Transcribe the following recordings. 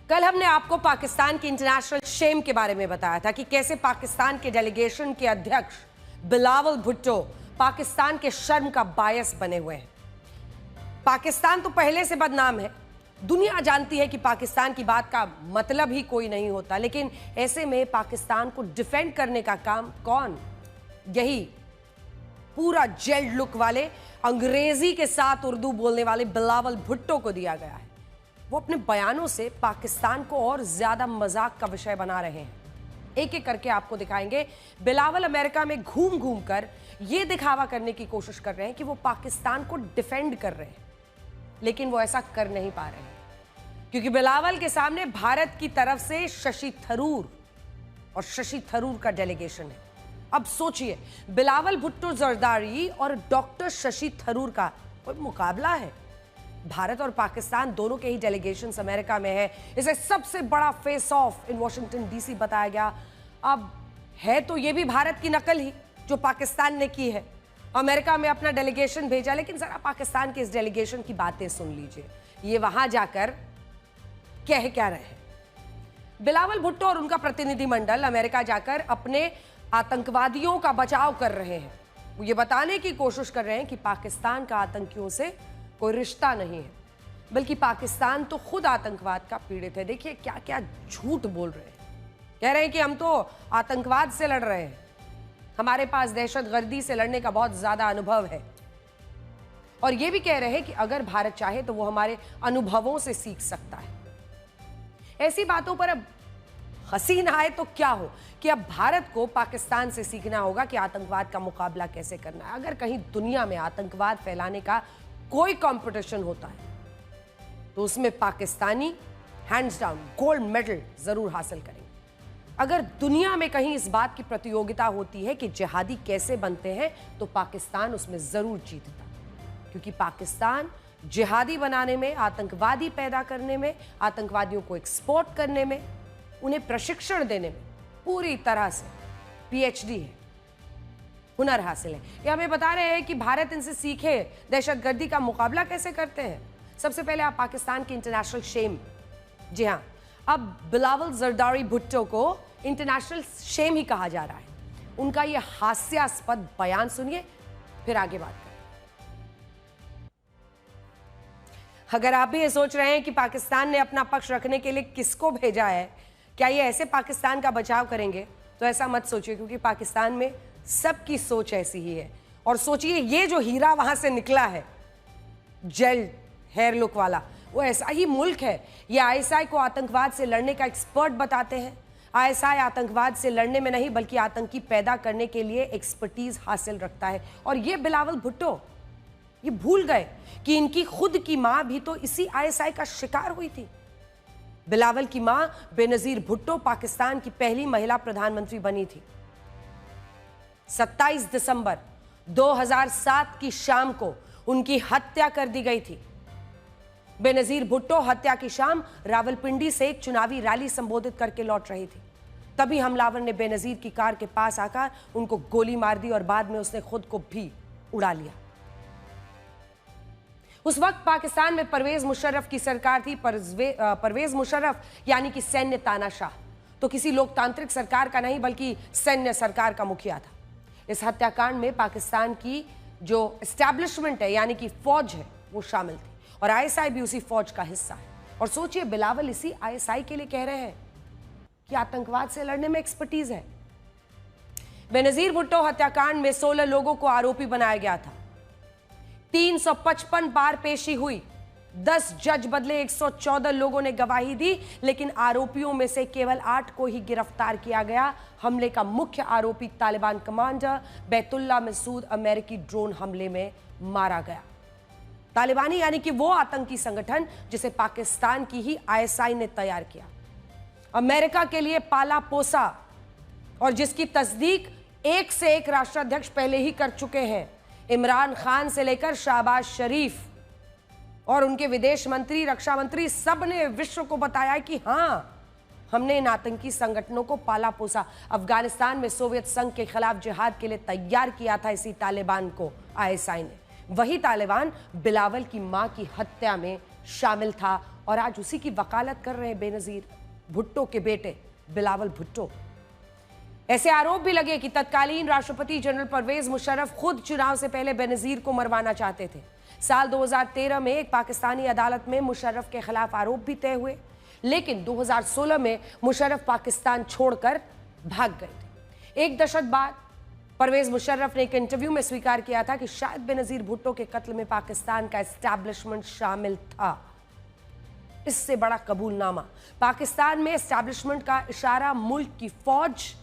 कल हमने आपको पाकिस्तान की इंटरनेशनल शेम के बारे में बताया था कि कैसे पाकिस्तान के डेलीगेशन के अध्यक्ष बिलावल भुट्टो पाकिस्तान के शर्म का बायस बने हुए हैं। पाकिस्तान तो पहले से बदनाम है, दुनिया जानती है कि पाकिस्तान की बात का मतलब ही कोई नहीं होता, लेकिन ऐसे में पाकिस्तान को डिफेंड करने का काम कौन? यही पूरा जेल्ड लुक वाले अंग्रेजी के साथ उर्दू बोलने वाले बिलावल भुट्टो को दिया गया है। वो अपने बयानों से पाकिस्तान को और ज्यादा मजाक का विषय बना रहे हैं। एक एक करके आपको दिखाएंगे। बिलावल अमेरिका में घूम घूम कर ये दिखावा करने की कोशिश कर रहे हैं कि वो पाकिस्तान को डिफेंड कर रहे हैं, लेकिन वो ऐसा कर नहीं पा रहे हैं क्योंकि बिलावल के सामने भारत की तरफ से शशि थरूर और शशि थरूर का डेलीगेशन है। अब सोचिए, बिलावल भुट्टो जरदारी और डॉक्टर शशि थरूर का कोई मुकाबला है? भारत और पाकिस्तान दोनों के ही डेलीगेशंस अमेरिका में है। इसे सबसे बड़ा face of in Washington DC बताया गया। अब है तो ये भी भारत की नकल ही जो पाकिस्तान ने की है, अमेरिका में अपना डेलीगेशन भेजा। लेकिन जरा पाकिस्तान के इस डेलीगेशन की बातें सुन लीजिए, ये वहां जाकर कह क्या रहे हैं। बिलावल भुट्टो और उनका प्रतिनिधिमंडल अमेरिका जाकर अपने आतंकवादियों का बचाव कर रहे हैं। वो ये बताने की कोशिश कर रहे हैं कि पाकिस्तान का आतंकियों से कोई रिश्ता नहीं है, बल्कि पाकिस्तान तो खुद आतंकवाद का पीड़ित है। देखिए क्या क्या झूठ बोल रहे हैं। कह रहे हैं कि हम तो आतंकवाद से लड़ रहे हैं, हमारे पास दहशतगर्दी से लड़ने का बहुत ज्यादा अनुभव है। और यह भी कह रहे हैं कि अगर भारत चाहे तो वो हमारे अनुभवों से सीख सकता है। ऐसी बातों पर अब हंसी ना आए तो क्या हो कि अब भारत को पाकिस्तान से सीखना होगा कि आतंकवाद का मुकाबला कैसे करना है। अगर कहीं दुनिया में आतंकवाद फैलाने का कोई कंपटीशन होता है तो उसमें Pakistani hands down gold medal जरूर हासिल करेंगे। अगर दुनिया में कहीं इस बात की प्रतियोगिता होती है कि जिहादी कैसे बनते हैं तो पाकिस्तान उसमें जरूर जीतता, क्योंकि पाकिस्तान जिहादी बनाने में, आतंकवादी पैदा करने में, आतंकवादियों को एक्सपोर्ट करने में, उन्हें प्रशिक्षण देने में पूरी तरह से पीएचडी है, हुनर हासिल है। ये हमें बता रहे हैं कि भारत इनसे सीखे दहशतगर्दी का मुकाबला कैसे करते हैं। सबसे पहले आप पाकिस्तान की इंटरनेशनल शेम, जी हाँ, अब बिलावल जरदारी भुट्टो को इंटरनेशनल शेम ही कहा जा रहा है। उनका यह हास्यास्पद बयान सुनिए, फिर आगे बात करें। अगर आप भी ये सोच रहे हैं कि पाकिस्तान ने अपना पक्ष रखने के लिए किसको भेजा है, क्या ये ऐसे पाकिस्तान का बचाव करेंगे, तो ऐसा मत सोचिए, क्योंकि पाकिस्तान में सबकी सोच ऐसी ही है। और सोचिए, ये जो हीरा वहां से निकला है, जेल हेयर लुक वाला, वो ऐसा ही मुल्क है। ये आईएसआई को आतंकवाद से लड़ने का एक्सपर्ट बताते हैं। आईएसआई आतंकवाद से लड़ने में नहीं बल्कि आतंकी पैदा करने के लिए एक्सपर्टीज हासिल रखता है। और ये बिलावल भुट्टो ये भूल गए कि इनकी खुद की मां भी तो इसी आईएसआई का शिकार हुई थी। बिलावल की मां बेनजीर भुट्टो पाकिस्तान की पहली महिला प्रधानमंत्री बनी थी। 27 दिसंबर 2007 की शाम को उनकी हत्या कर दी गई थी। बेनजीर भुट्टो हत्या की शाम रावलपिंडी से एक चुनावी रैली संबोधित करके लौट रही थी। तभी हमलावर ने बेनजीर की कार के पास आकर उनको गोली मार दी और बाद में उसने खुद को भी उड़ा लिया। उस वक्त पाकिस्तान में परवेज मुशर्रफ की सरकार थी। परवेज मुशर्रफ यानी कि सैन्य तानाशाह, तो किसी लोकतांत्रिक सरकार का नहीं बल्कि सैन्य सरकार का मुखिया था। इस हत्याकांड में पाकिस्तान की जो एस्टैब्लिशमेंट है यानी कि फौज है वो शामिल थी, और आईएसआई भी उसी फौज का हिस्सा है। और सोचिए, बिलावल इसी आईएसआई के लिए कह रहे हैं कि आतंकवाद से लड़ने में एक्सपर्टीज है। बेनजीर भुट्टो हत्याकांड में 16 लोगों को आरोपी बनाया गया था। 355 बार पेशी हुई, 10 जज बदले, 114 लोगों ने गवाही दी, लेकिन आरोपियों में से केवल 8 को ही गिरफ्तार किया गया। हमले का मुख्य आरोपी तालिबान कमांडर बैतुल्ला मसूद अमेरिकी ड्रोन हमले में मारा गया। तालिबानी यानी कि वो आतंकी संगठन जिसे पाकिस्तान की ही आईएसआई ने तैयार किया, अमेरिका के लिए पाला पोसा, और जिसकी तस्दीक एक से एक राष्ट्राध्यक्ष पहले ही कर चुके हैं। इमरान खान से लेकर शहबाज शरीफ और उनके विदेश मंत्री, रक्षा मंत्री, सब ने विश्व को बताया कि हां, हमने इन आतंकी संगठनों को पाला पोसा। अफगानिस्तान में सोवियत संघ के खिलाफ जिहाद के लिए तैयार किया था इसी तालिबान को आईएसआई ने। वही तालिबान बिलावल की मां की हत्या में शामिल था और आज उसी की वकालत कर रहे हैं बेनजीर भुट्टो के बेटे बिलावल भुट्टो। ऐसे आरोप भी लगे कि तत्कालीन राष्ट्रपति जनरल परवेज मुशर्रफ खुद चुनाव से पहले बेनजीर को मरवाना चाहते थे। साल 2013 में एक पाकिस्तानी अदालत में मुशर्रफ के खिलाफ आरोप भी तय हुए, लेकिन 2016 में मुशर्रफ पाकिस्तान छोड़कर भाग गए थे। एक दशक बाद परवेज मुशर्रफ ने एक इंटरव्यू में स्वीकार किया था कि शायद बेनजीर भुट्टो के कत्ल में पाकिस्तान का एस्टैब्लिशमेंट शामिल था। इससे बड़ा कबूलनामा पाकिस्तान में एस्टैब्लिशमेंट का इशारा मुल्क की फौज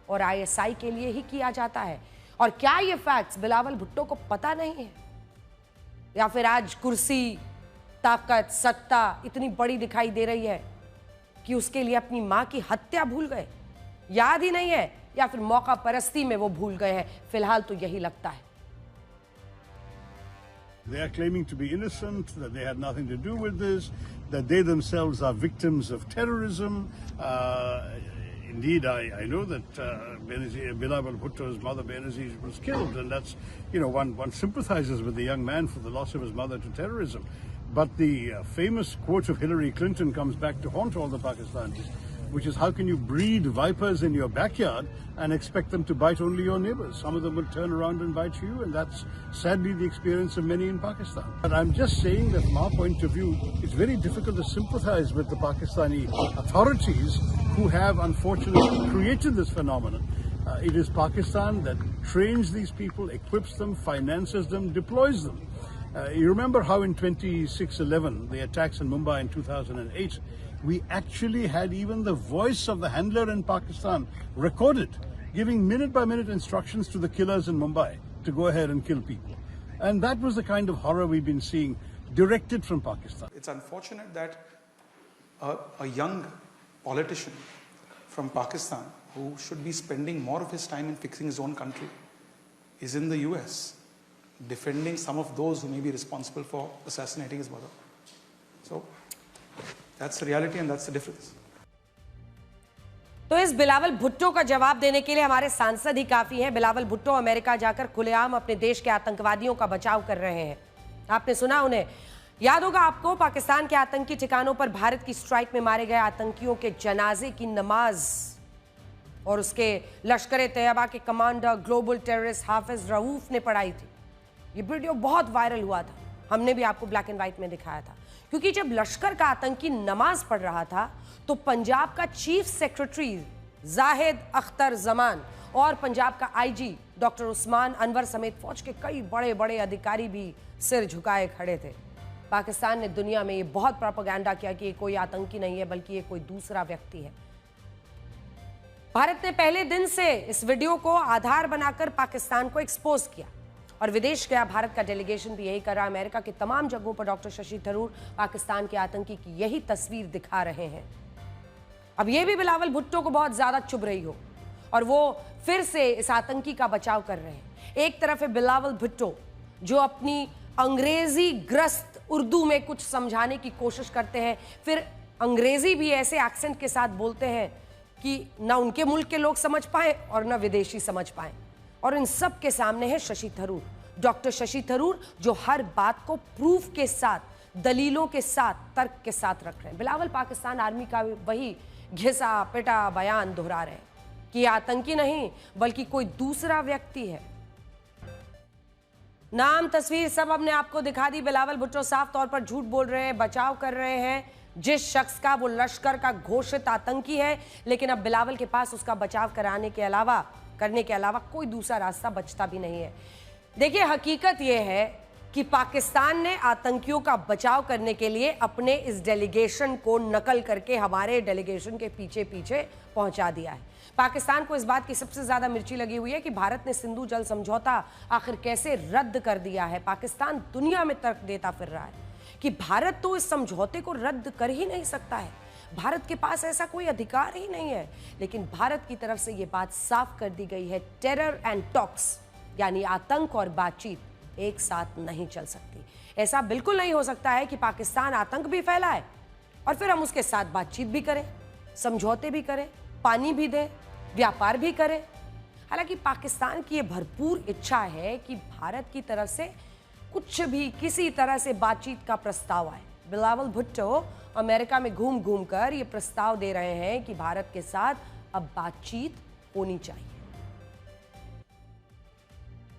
और ISI के लिए ही किया जाता है। और क्या ये फैक्ट्स बिलावल भुट्टो को पता नहीं है, या फिर आज कुर्सी, ताकत, सत्ता इतनी बड़ी दिखाई दे रही है कि उसके लिए अपनी मां की हत्या भूल गए, याद ही नहीं है, या फिर मौका परस्ती में वो भूल गए हैं। फिलहाल तो यही लगता है। They are claiming to be innocent, that they had nothing to do with this, that they themselves are victims of terrorism. Indeed, I know that Bilaval Bhutto's mother Benazir was killed, and that's, one sympathizes with the young man for the loss of his mother to terrorism. But the famous quote of Hillary Clinton comes back to haunt all the Pakistanis, which is, how can you breed vipers in your backyard and expect them to bite only your neighbors? Some of them will turn around and bite you, and that's sadly the experience of many in Pakistan. But I'm just saying that from our point of view, it's very difficult to sympathize with the Pakistani authorities who have unfortunately created this phenomenon. It is Pakistan that trains these people, equips them, finances them, deploys them. You remember how in 26/11, the attacks in Mumbai in 2008, we actually had even the voice of the handler in Pakistan recorded, giving minute-by-minute instructions to the killers in Mumbai to go ahead and kill people. And that was the kind of horror we've been seeing directed from Pakistan. It's unfortunate that a young politician from Pakistan, who should be spending more of his time in fixing his own country, is in the US defending some of those who may be responsible for assassinating his mother. So that's the reality and that's the difference. तो इस बिलावल भुट्टो का जवाब देने के लिए हमारे सांसद ही काफी हैं। बिलावल भुट्टो अमेरिका जाकर खुलेआम अपने देश के आतंकवादियों का बचाव कर रहे हैं। आपने सुना उन्हें, याद होगा आपको, पाकिस्तान के आतंकी ठिकानों पर भारत की स्ट्राइक में मारे गए आतंकियों के जनाजे की नमाज और उसके लश्कर तैयबा के कमांडर ग्लोबल टेररिस्ट हाफिज रऊफ ने पढ़ाई थी। ये वीडियो बहुत वायरल हुआ था, हमने भी आपको ब्लैक एंड व्हाइट में दिखाया था, क्योंकि जब लश्कर का आतंकी नमाज पढ़ रहा था तो पंजाब का चीफ सेक्रेटरी जाहिद अख्तर जमान और पंजाब का IG डॉक्टर उस्मान अनवर समेत फौज के कई बड़े बड़े अधिकारी भी सिर झुकाए खड़े थे। पाकिस्तान ने दुनिया में ये बहुत प्रोपेगेंडा किया कि ये कोई आतंकी नहीं है, बल्कि ये कोई दूसरा व्यक्ति है। भारत ने पहले दिन से इस वीडियो को आधार बनाकर पाकिस्तान को एक्सपोज किया और विदेश गया भारत का डेलीगेशन भी यही कर रहा है। अमेरिका के तमाम जगहों पर डॉक्टर शशि थरूर पाकिस्तान के आतंकी की यही तस्वीर दिखा रहे हैं। अब ये भी बिलावल भुट्टो को बहुत ज्यादा चुभ रही हो और वो फिर से इस आतंकी का बचाव कर रहे हैं। एक तरफ है बिलावल भुट्टो जो अपनी अंग्रेजी ग्रस्त उर्दू में कुछ समझाने की कोशिश करते हैं, फिर अंग्रेजी भी ऐसे एक्सेंट के साथ बोलते हैं कि ना उनके मुल्क के लोग समझ पाए और ना विदेशी समझ पाए। और इन सब के सामने है शशि थरूर, डॉक्टर शशि थरूर, जो हर बात को प्रूफ के साथ, दलीलों के साथ, तर्क के साथ रख रहे हैं। बिलावल पाकिस्तान आर्मी का वही घिसा पिटा बयान दोहरा रहे हैं कि आतंकी नहीं बल्कि कोई दूसरा व्यक्ति है। नाम तस्वीर सब हमने आपको दिखा दी। बिलावल भुट्टो साफ तौर पर झूठ बोल रहे हैं, बचाव कर रहे हैं जिस शख्स का, वो लश्कर का घोषित आतंकी है, लेकिन अब बिलावल के पास उसका बचाव करने के अलावा कोई दूसरा रास्ता बचता भी नहीं है। देखिए, हकीकत यह है कि पाकिस्तान ने आतंकियों का बचाव करने के लिए अपने इस डेलीगेशन को नकल करके हमारे डेलीगेशन के पीछे पीछे पहुंचा दिया है। पाकिस्तान को इस बात की सबसे ज्यादा मिर्ची लगी हुई है कि भारत ने सिंधु जल समझौता आखिर कैसे रद्द कर दिया है। पाकिस्तान दुनिया में तर्क देता फिर रहा है कि भारत तो इस समझौते को रद्द कर ही नहीं सकता है, भारत के पास ऐसा कोई अधिकार ही नहीं है। लेकिन भारत की तरफ से यह बात साफ कर दी गई है, टेरर एंड टॉक्स यानी आतंक और बातचीत एक साथ नहीं चल सकती। ऐसा बिल्कुल नहीं हो सकता है कि पाकिस्तान आतंक भी फैलाए और फिर हम उसके साथ बातचीत भी करें, समझौते भी करें, पानी भी दें, व्यापार भी करें। हालांकि पाकिस्तान की यह भरपूर इच्छा है कि भारत की तरफ से कुछ भी किसी तरह से बातचीत का प्रस्ताव आए, बिलावल भुट्टो अमेरिका में घूम घूम कर ये प्रस्ताव दे रहे हैं कि भारत के साथ अब बातचीत होनी चाहिए।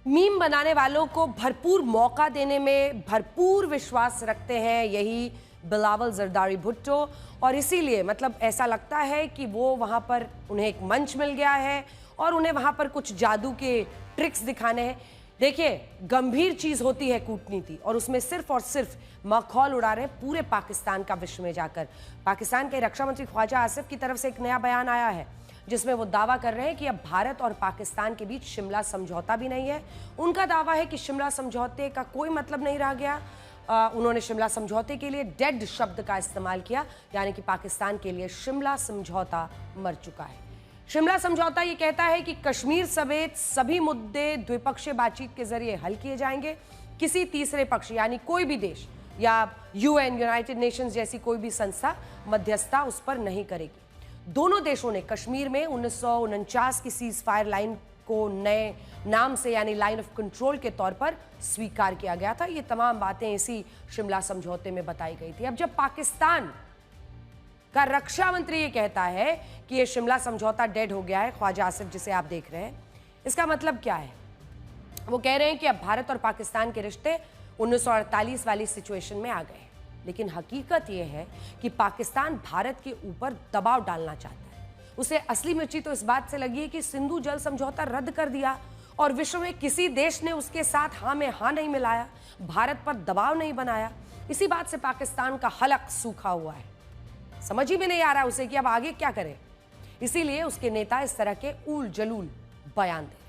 मीम बनाने वालों को भरपूर मौका देने में भरपूर विश्वास रखते हैं यही बिलावल जरदारी भुट्टो, और इसीलिए मतलब ऐसा लगता है कि वो वहां पर उन्हें एक मंच मिल गया है और उन्हें वहां पर कुछ जादू के ट्रिक्स दिखाने हैं। देखिए, गंभीर चीज होती है कूटनीति, और उसमें सिर्फ और सिर्फ मखौल उड़ा रहे पूरे पाकिस्तान का विश्व में जाकर। पाकिस्तान के रक्षा मंत्री ख्वाजा आसिफ की तरफ से एक नया बयान आया है जिसमें वो दावा कर रहे हैं कि अब भारत और पाकिस्तान के बीच शिमला समझौता भी नहीं है। उनका दावा है कि शिमला समझौते का कोई मतलब नहीं रह गया। उन्होंने शिमला समझौते के लिए डेड शब्द का इस्तेमाल किया, यानी कि पाकिस्तान के लिए शिमला समझौता मर चुका है। शिमला समझौता ये कहता है कि कश्मीर समेत सभी मुद्दे द्विपक्षीय बातचीत के जरिए हल किए जाएंगे। किसी तीसरे पक्ष यानी कोई भी देश या यूएन, यूनाइटेड नेशंस जैसी कोई भी संस्था मध्यस्थता उस पर नहीं करेगी। दोनों देशों ने कश्मीर में 1949 की सीज फायर लाइन को नए नाम से यानी लाइन ऑफ कंट्रोल के तौर पर स्वीकार किया गया था। ये तमाम बातें इसी शिमला समझौते में बताई गई थी। अब जब पाकिस्तान का रक्षा मंत्री ये कहता है कि ये शिमला समझौता डेड हो गया है, ख्वाजा आसिफ जिसे आप देख रहे हैं, इसका मतलब क्या है? वो कह रहे हैं कि अब भारत और पाकिस्तान के रिश्ते 1948 वाली सिचुएशन में आ गए। लेकिन हकीकत यह है कि पाकिस्तान भारत के ऊपर दबाव डालना चाहता है। उसे असली मिर्ची तो इस बात से लगी है कि सिंधु जल समझौता रद्द कर दिया और विश्व में किसी देश ने उसके साथ हाँ में हाँ नहीं मिलाया, भारत पर दबाव नहीं बनाया। इसी बात से पाकिस्तान का हलक सूखा हुआ है। समझ ही में नहीं आ रहा उसे कि अब आगे क्या करे। इसीलिए उसके नेता इस तरह के ऊल जलूल बयान दें।